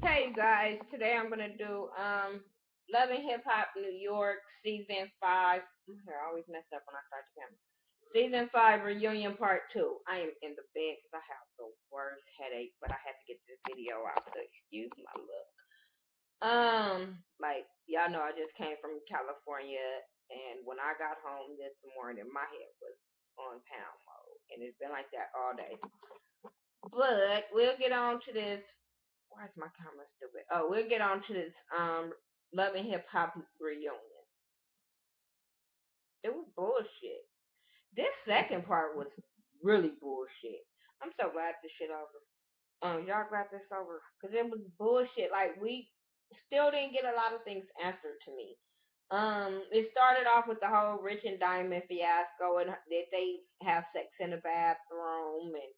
Hey you guys, today I'm gonna do Love and Hip Hop New York season 5. Here, I always mess up when I start the camera. Season 5 reunion part 2. I am in the bed because I have the worst headache, but I had to get this video out, so excuse my look. Like y'all know, I just came from California, and when I got home this morning, my head was on pound mode, and it's been like that all day. But we'll get on to this. Why is my camera stupid? Oh, we'll get on to this Love and Hip Hop reunion. It was bullshit. This second part was really bullshit. I'm so glad this shit over. Y'all glad this over? Cause it was bullshit. Like we still didn't get a lot of things answered to me. It started off with the whole Rich and Diamond fiasco and that they have sex in the bathroom, and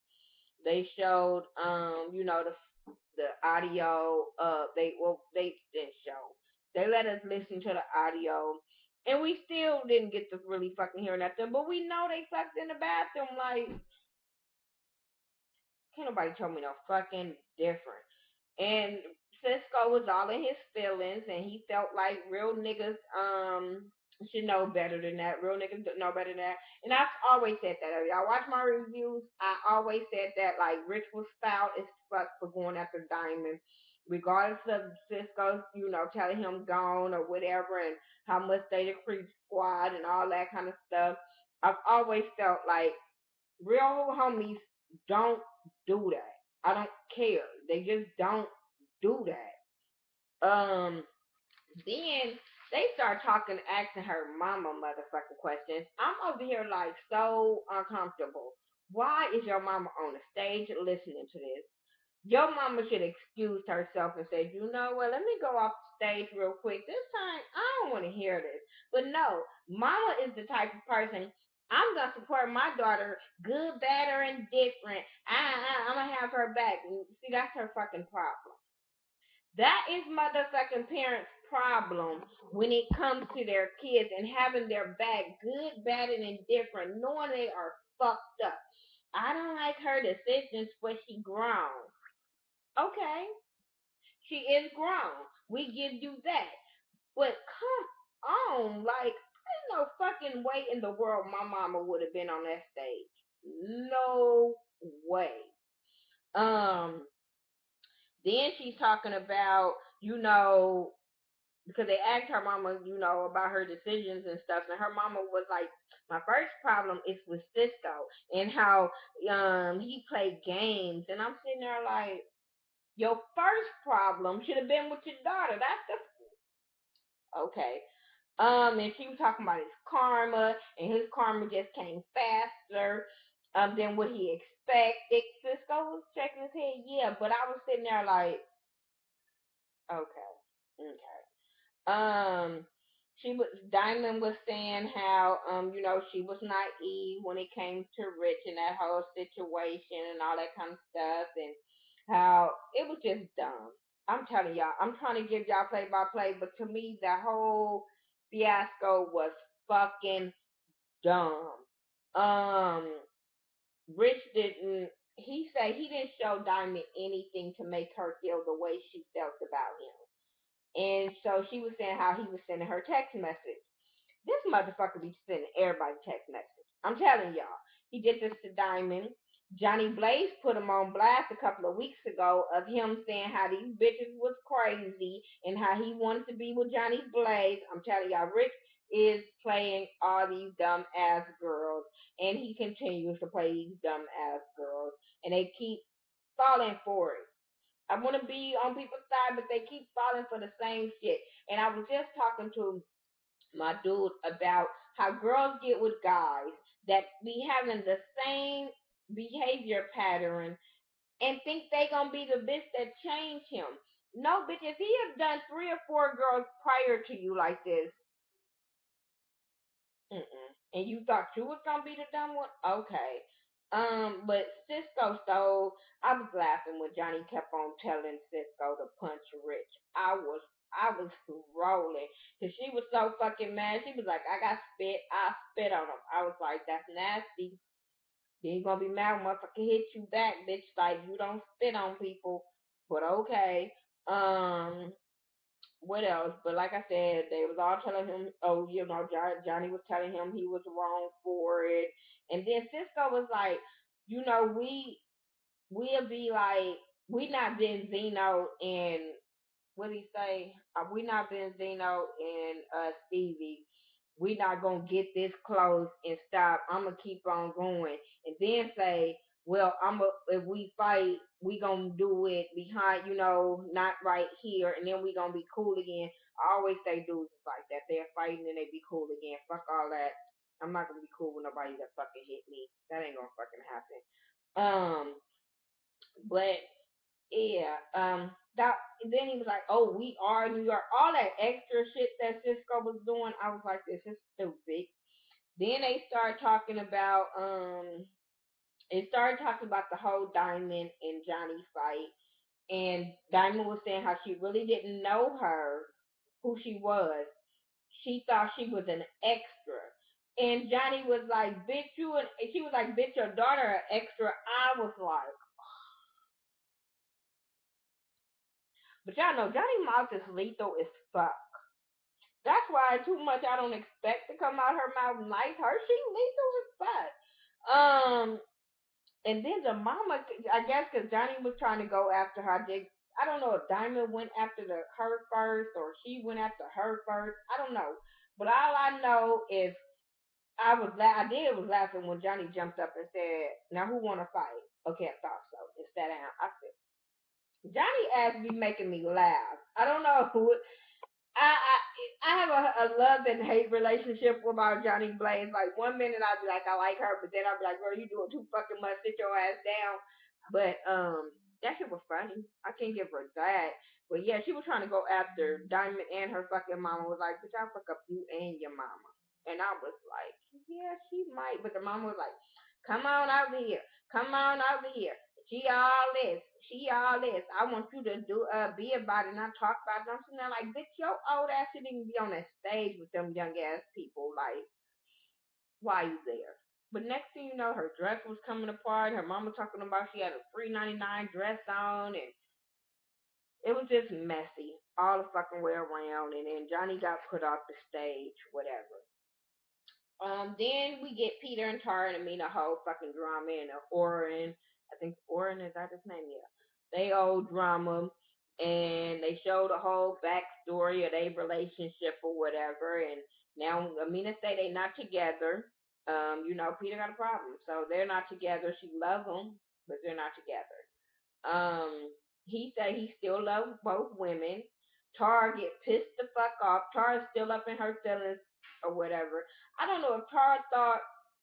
they showed the audio. They didn't show. They let us listen to the audio, and we still didn't get to really fucking hear nothing. But we know they fucked in the bathroom. Like, can't nobody tell me no fucking different. And Cisco was all in his feelings, and he felt like real niggas should know better than that. Real niggas know better than that. And I've always said that. If y'all watch my reviews, I always said that like Rich was foul as fuck for going after Diamond. Regardless of Cisco, telling him gone or whatever, and how much they the creep squad and all that kind of stuff. I've always felt like real homies don't do that. I don't care. They just don't do that. Then they start talking, asking her mama motherfucking questions. I'm over here like so uncomfortable. Why is your mama on the stage listening to this? Your mama should excuse herself and say, you know what, let me go off the stage real quick. This time, I don't want to hear this. But no, mama is the type of person, I'm going to support my daughter, good, bad, or indifferent. I'm going to have her back. See, that's her fucking problem. That is motherfucking parents' problem when it comes to their kids and having their back, good, bad, and indifferent, knowing they are fucked up. I don't like her decisions, but she grown. Okay, she is grown. We give you that. But come on, like, there's no fucking way in the world my mama would have been on that stage. No way. Um, then she's talking about, because they asked her mama, about her decisions and stuff, and her mama was like, my first problem is with Cisco and how he played games, and I'm sitting there like, your first problem should have been with your daughter. That's the okay. And she was talking about his karma, and his karma just came faster than what he expected. Cisco was shaking his head, yeah, but I was sitting there like, okay, okay. Um, she was Diamond was saying how she was naive when it came to Rich and that whole situation and all that kind of stuff, and how it was just dumb. I'm telling y'all, I'm trying to give y'all play by play, but to me, that whole fiasco was fucking dumb. Um, Rich didn't. He said he didn't show Diamond anything to make her feel the way she felt about him. And so she was saying how he was sending her text message. This motherfucker be sending everybody text message. I'm telling y'all. He did this to Diamond. Johnny Blaze put him on blast a couple of weeks ago of him saying how these bitches was crazy and how he wanted to be with Johnny Blaze. I'm telling y'all, Rick is playing all these dumb ass girls, and he continues to play these dumb ass girls, and they keep falling for it. I want to be on people's side, but they keep falling for the same shit. And I was just talking to my dude about how girls get with guys that be having the same behavior pattern and think they gonna be the bitch that changed him. No, bitch, if he have done 3 or 4 girls prior to you like this, and you thought you was gonna be the dumb one, okay. But Cisco stole. I was laughing when Johnny kept on telling Cisco to punch Rich. I was rolling because she was so fucking mad. She was like, "I got spit. I spit on him." I was like, "That's nasty. You ain't gonna be mad when motherfucker hit you back, bitch. Like you don't spit on people." But okay. Um, what else? But like I said, they was all telling him, oh, Johnny was telling him he was wrong for it, and then Cisco was like, we'll be like, we not Benzino and what he say? We not Benzino and Stevie. We not gonna get this close and stop. I'ma keep on going, and then say, well, if we fight, we gonna do it behind, not right here, and then we gonna be cool again. I always say dudes is like that. They're fighting and they be cool again. Fuck all that. I'm not gonna be cool with nobody that fucking hit me. That ain't gonna fucking happen. But yeah, that then he was like, "Oh, we are New York." All that extra shit that Cisco was doing, I was like, "This is stupid." Then they started talking about the whole Diamond and Johnny fight, and Diamond was saying how she really didn't know her, who she was. She thought she was an extra. And Johnny was like, "Bitch, you," and she was like, "Bitch, your daughter an extra." I was like, but y'all know Johnny Mouth is lethal as fuck. That's why too much I don't expect to come out her mouth nice. Her she lethal as fuck. And then the mama, I guess, because Johnny was trying to go after her. I don't know if Diamond went after her first or she went after her first. I don't know. But all I know is I did was laughing when Johnny jumped up and said, "Now who want to fight?" Okay, I thought so. And sat down. I said, Johnny ass be making me laugh. I don't know who. I I I have a love and hate relationship with our Johnny Blaze. Like one minute I'll be like I like her, but then I'll be like, girl, you doing too fucking much. Sit your ass down. But that shit was funny. I can't give her that. But yeah, she was trying to go after Diamond and her fucking mama. Was like, bitch, I'll fuck up you and your mama. And I was like, yeah, she might. But the mama was like, come on out here. Come on over here. She all this. She all this. I want you to be about it, not talk about it. I'm sitting there like, bitch, your old ass shouldn't even be on that stage with them young ass people. Like, why you there? But next thing you know, her dress was coming apart. Her mama talking about she had a $3.99 dress on, and it was just messy all the fucking way around. And then Johnny got put off the stage, whatever. Then we get Peter and Tara and Amina whole fucking drama and Oren. I think Oren is that his name? Yeah. They old drama and they show the whole backstory of their relationship or whatever. And now Amina say they not together. Peter got a problem, so they're not together. She loves him, but they're not together. He said he still loves both women. Tara get pissed the fuck off. Tara's still up in her feelings or whatever. I don't know if Tara thought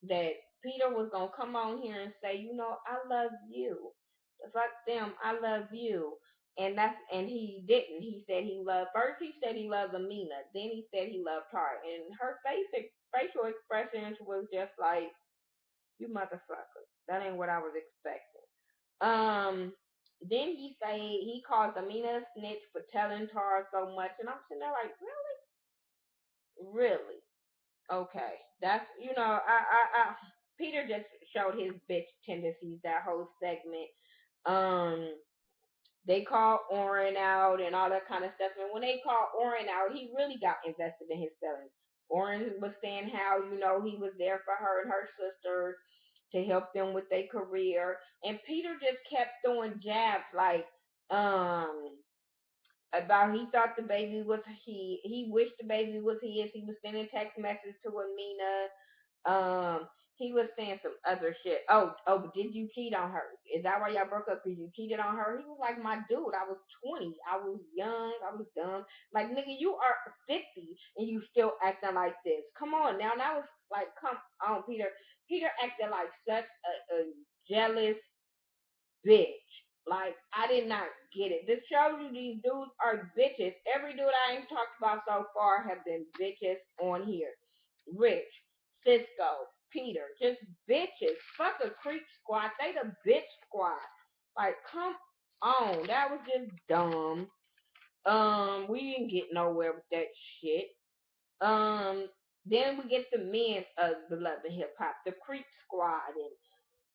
that Peter was gonna come on here and say, I love you. Fuck them, I love you. And he didn't. He said he loved first. He said he loved Amina. Then he said he loved Tara. And her facial expressions was just like, "You motherfucker, that ain't what I was expecting." Then he calls Amina a snitch for telling Tara so much, and I'm sitting there like, really? Okay, that's Peter just showed his bitch tendencies that whole segment. Um, they called Oren out and all that kind of stuff, and when they called Oren out, he really got invested in his feelings. Oren was saying how he was there for her and her sister to help them with their career, and Peter just kept throwing jabs like um about he thought the baby was he wished the baby was his. He was sending text messages to Amina. He was saying some other shit. But did you cheat on her? Is that why y'all broke up? Because you cheated on her? He was like, my dude, I was 20. I was young. I was dumb. Like, nigga, you are 50 and you still acting like this. Come on now. And I was like, come on, Peter. Peter acted like such a jealous bitch. Like, I did not get it. This shows you these dudes are bitches. Every dude I ain't talked about so far have been bitches on here. Rich, Cisco, Peter, just bitches. Fuck a creep squad. They the bitch squad. Like, come on. That was just dumb. We didn't get nowhere with that shit. Then we get the men of the Love and Hip Hop, the Creep Squad, and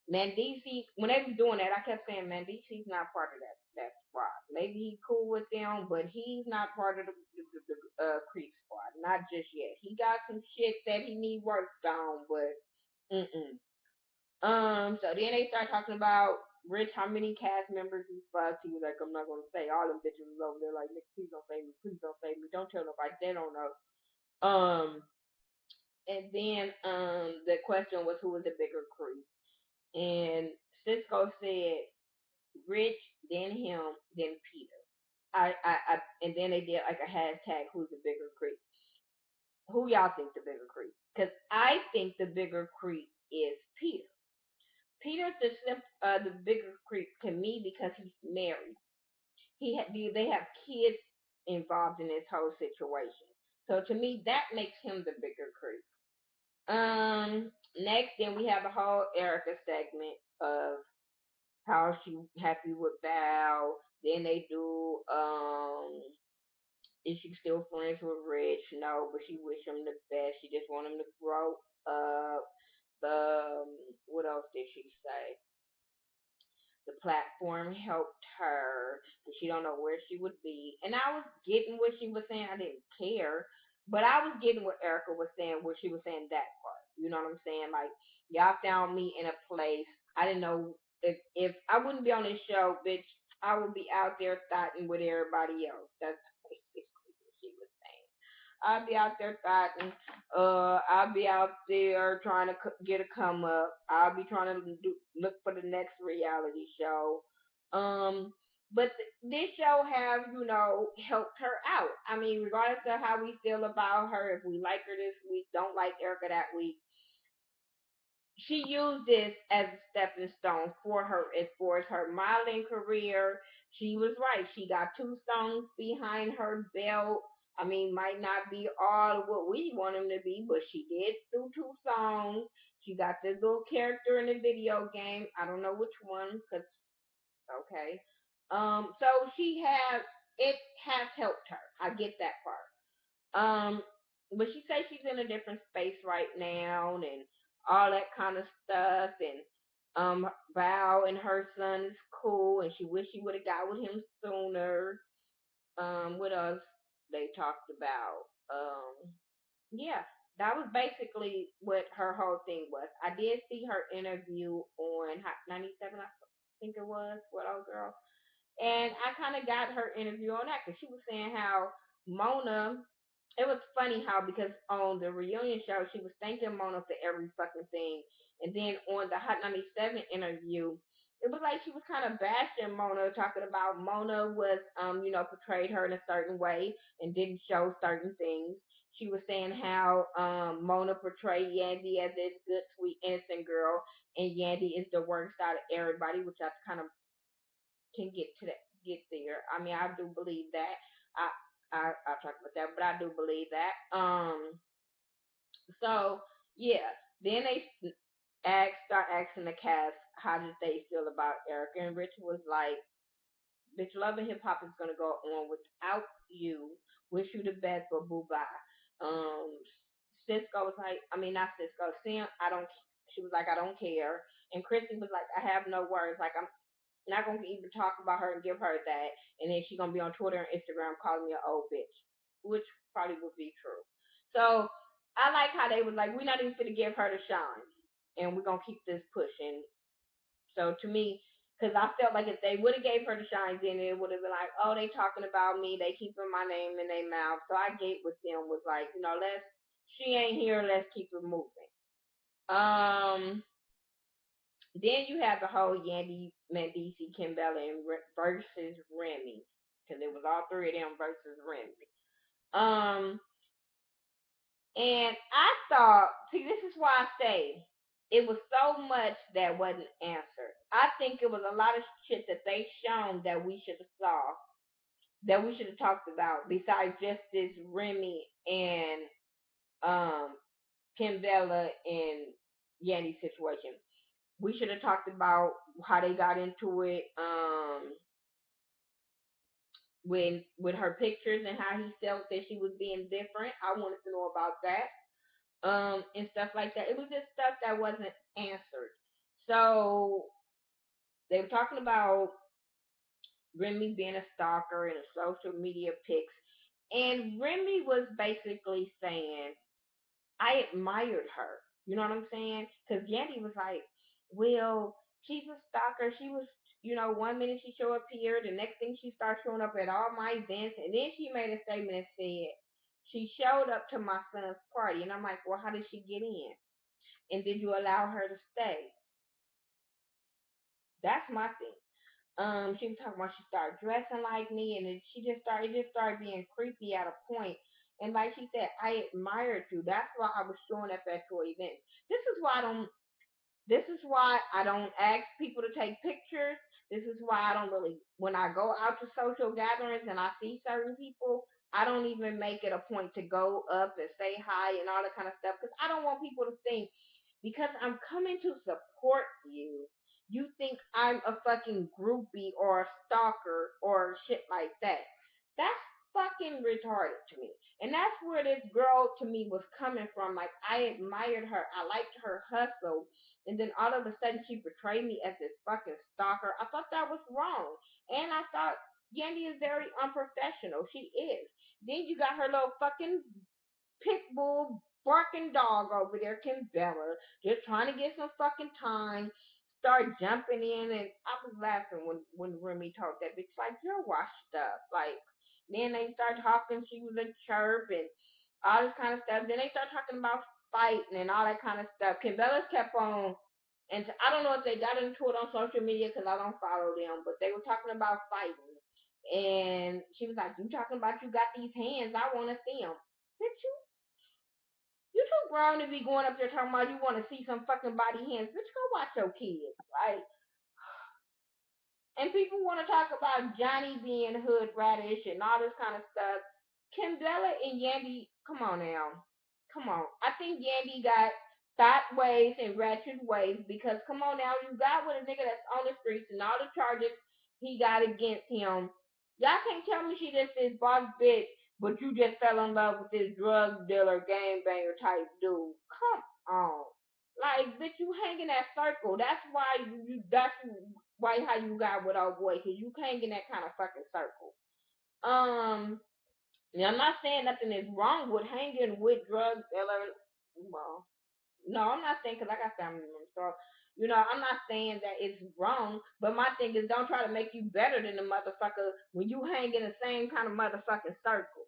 Mandisi, when they was doing that, I kept saying Mandisi's not part of that squad. Maybe he cool with them, but he's not part of the Creek squad. Not just yet. He got some shit that he need worked on, but mm-mm. So then they start talking about Rich, how many cast members he fucked. He was like, I'm not gonna say. All them bitches was over there like, Nick, please don't say me, please don't say me, don't tell nobody. They don't know. Um, and then the question was who was the bigger creep, and Cisco said Rich, then him, then Peter. And then they did like a hashtag who's the bigger creep. Who y'all think the bigger creep? Because I think the bigger creep is Peter. Peter's the bigger creep to me because he's married. They have kids involved in this whole situation. So to me, that makes him the bigger creep. Next, then we have the whole Erica segment of how she happy with Val. Then they do is she still friends with Rich? No, but she wish him the best. She just want him to grow up. What else did she say? The platform helped her, and she don't know where she would be. And I was getting what she was saying. I didn't care, but I was getting what Erica was saying, where she was saying that part. You know what I'm saying? Like, y'all found me in a place I didn't know if I wouldn't be on this show, bitch. I would be out there thotting with everybody else. That's basically what she was saying. I'll be out there thotting. I'll be out there trying to get a come up. I'll be trying to look for the next reality show. But this show have helped her out. I mean, regardless of how we feel about her, if we like her this week, don't like Erica that week, she used this as a stepping stone for her as far as her modeling career. She was right. She got 2 songs behind her belt. I mean, might not be all what we want them to be, but she did do 2 songs. She got this little character in the video game. I don't know which one, cause okay. So it has helped her. I get that part. Um, but she says she's in a different space right now and all that kind of stuff. And Val and her son is cool, and she wish she would have got with him sooner. What else they talked about? Yeah, that was basically what her whole thing was. I did see her interview on Hot 97, I think it was, what old girl. And I kind of got her interview on that because she was saying how Mona, it was funny how because on the reunion show she was thanking Mona for every fucking thing, and then on the Hot 97 interview, it was like she was kind of bashing Mona, talking about Mona was portrayed her in a certain way and didn't show certain things. She was saying how Mona portrayed Yandy as this good, sweet, innocent girl, and Yandy is the worst out of everybody, which I kind of can get there. I mean, I do believe that. I'll talk about that, but I do believe that. So yeah, then they start asking the cast how did they feel about Erica, and Rich was like, "Bitch, Love and Hip Hop is gonna go on without you. Wish you the best, but boo bye." Um, Cisco was like, I mean not Cisco. Sam, I don't. She was like, I don't care. And Chrissy was like, I have no words. Like I'm not gonna even talk about her and give her that, and then she's gonna be on Twitter and Instagram calling me an old bitch, which probably would be true. So I like how they was like, we're not even gonna give her the shine, and we're gonna keep this pushing. So to me, because I felt like if they would have gave her the shine, then it would have been like, oh, they talking about me, they keeping my name in their mouth. So I get with them was like, she ain't here, let's keep it moving. Um, then you have the whole Yandy Mendici Kimbella versus Remy, because it was all 3 of them versus Remy. And I thought, see, this is why I say it was so much that wasn't answered. I think it was a lot of shit that they shown that we should have saw, that we should have talked about, besides just this Remy and um Kimbella and Yandy situation. We should have talked about how they got into it when with her pictures and how he felt that she was being different. I wanted to know about that. And stuff like that. It was just stuff that wasn't answered. So they were talking about Remy being a stalker and social media pics. And Remy was basically saying, I admired her. You know what I'm saying? Because Yandy was like, well, she's a stalker. She was, one minute she show up here, the next thing she starts showing up at all my events. And then she made a statement and said, she showed up to my son's party. And I'm like, well, how did she get in? And did you allow her to stay? That's my thing. She was talking about she started dressing like me, and it just started being creepy at a point. And like she said, I admired you. That's why I was showing up at your events. This is why I don't this is why I don't ask people to take pictures. This is why I don't really, when I go out to social gatherings and I see certain people, I don't even make it a point to go up and say hi and all that kind of stuff because I don't want people to think because I'm coming to support you, you think I'm a fucking groupie or a stalker or shit like that. That's fucking retarded to me. And that's where this girl to me was coming from. Like, I admired her. I liked her hustle, and then all of a sudden she betrayed me as this fucking stalker. I thought that was wrong. And I thought Yandy is very unprofessional. She is. Then you got her little fucking pit bull barking dog over there, Kim Bella, just trying to get some fucking time. Start jumping in, and I was laughing when Remy told that bitch like you're washed up. Like then they start talking. She was a chirp and all this kind of stuff. Then they start talking about fighting and all that kind of stuff. Kim Bella's kept on, and I don't know if they got into it on social media because I don't follow them, but they were talking about fighting. And she was like, "You talking about you got these hands? I want to see them." Bitch, you too grown to be going up there talking about you want to see some fucking body hands. Bitch, go watch your kids. Like, and people want to talk about Johnny being hood radish and all this kind of stuff. Kendella and Yandy, come on now. Come on. I think Yandy got thought ways and ratchet ways because, come on now, you got with a nigga that's on the streets and all the charges he got against him. Y'all can't tell me she just this boss bitch, but you just fell in love with this drug dealer, gang banger type dude. Come on. Like, bitch, you hang in that circle. That's why how you got with old boy, cause you hang in that kind of fucking circle. Um, now I'm not saying nothing is wrong with hanging with drug dealers. Well, no, I'm not saying because I got family members, so I'm not saying that it's wrong. But my thing is, don't try to make you better than the motherfucker when you hang in the same kind of motherfucking circle.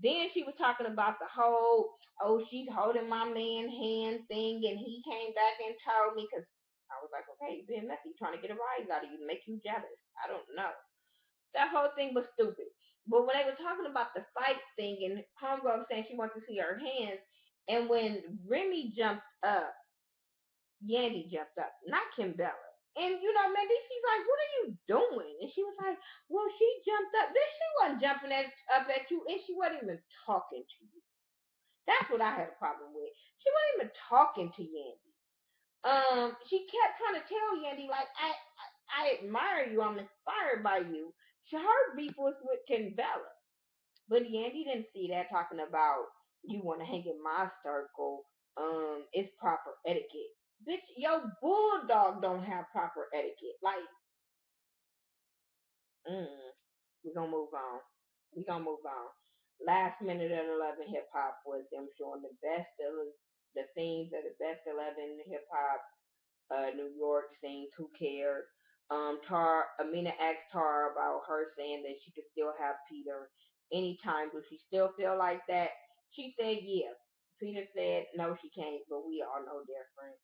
Then she was talking about the whole, oh, she's holding my man hand thing, and he came back and told me because I was like, okay, you being messy, trying to get a rise out of you, to make you jealous. I don't know. That whole thing was stupid. But when they were talking about the fight thing, and Homegirl was saying she wants to see her hands, and when Remy jumped up, Yandy jumped up, not Kim Bella. And maybe she's like, "What are you doing?" And she was like, "Well, she jumped up. Then she wasn't jumping up at you, and she wasn't even talking to you. That's what I had a problem with. She wasn't even talking to Yandy. She kept trying to tell Yandy like, I admire you. I'm inspired by you. Her beef was with Kim Bella, but Yandy didn't see that talking about you want to hang in my circle. It's proper etiquette. Bitch, your bulldog don't have proper etiquette. Like, we're gonna move on. We're gonna move on. Last minute at 11 hip hop was them showing the themes of the best 11 hip hop New York scenes. Who cares? Amina asked Tar about her saying that she could still have Peter anytime. Does she still feel like that? She said yes. Peter said no, she can't, but we all know different.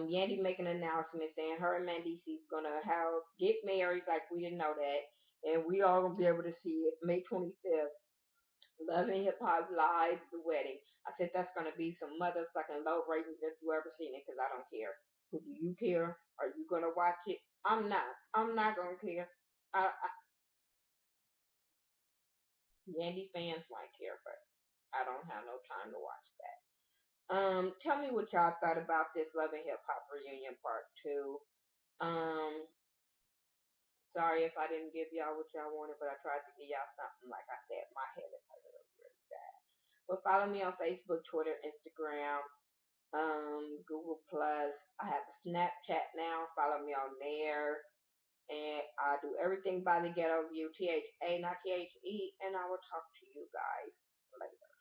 Yandy making an announcement saying her and Mandy C's gonna have get married like we didn't know that, and we all gonna be able to see it May 25th. Love and Hip Hop Live, the wedding. I said that's gonna be some motherfucking low ratings if you ever seen it, cause I don't care. Who do you care? Are you gonna watch it? I'm not. I'm not gonna care. Yandy fans might care, but I don't have no time to watch that. Tell me what y'all thought about this Love and Hip Hop reunion part two. Um, Sorry if I didn't give y'all what y'all wanted, but I tried to give y'all something. Like I said, my head is hurting really, really bad. But follow me on Facebook, Twitter, Instagram, Google Plus. I have a Snapchat now. Follow me on there. And I do everything by the ghetto view, THA, not THE, and I will talk to you guys later.